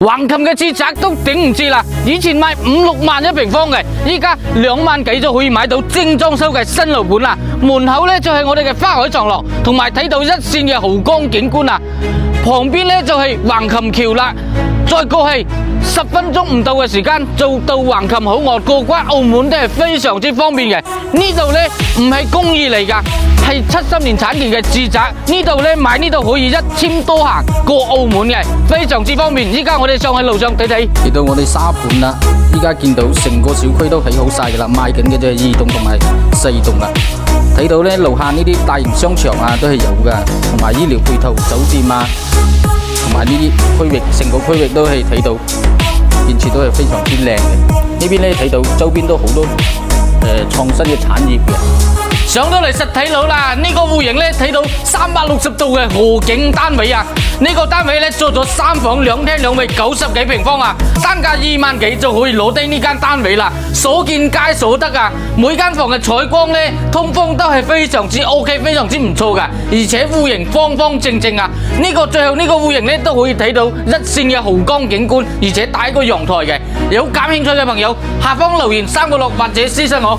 橫琴嘅住宅都頂唔住啦，以前賣5、6萬一平方嘅，依家2萬幾就可以買到精裝修嘅新樓盤啦。門口呢就係我哋嘅花海藏廊，同埋睇到一線嘅豪江景觀啊。旁邊呢就係橫琴橋啦，再過去10分鐘唔到嘅時間就到橫琴口岸，過關澳門都係非常之方便嘅。呢度呢唔係公寓嚟噶，係70年產權嘅住宅。呢度呢買呢度可以1簽多行過澳門嘅，非常之方便。依家我哋上喺路上睇睇，嚟到我哋沙盤啦。依家見到成個小區都起好晒噶啦，賣緊嘅就係2棟同埋4棟啦。睇到呢樓下呢啲大型商場啊都係有噶，同埋醫療配套酒店啊，同埋呢啲區域成個區域都係睇到建設都係非常之靚嘅。呢邊呢睇到周邊都好多創新嘅產業嘅。上到嚟實體樓啦，呢個戶型呢睇到360度嘅河景單位啊！呢個單位呢做咗3房2廳2衛90幾平方啊，單價2萬幾就可以攞低呢間單位啦，所見皆所得啊！每間房嘅採光呢、通風都係非常之 OK， 非常之唔錯噶，而且戶型方方正正啊！呢個最後呢個戶型呢都可以睇到一線嘅豪江景觀，而且帶個陽台嘅。有感興趣嘅朋友，下方留言3個6或者私信我。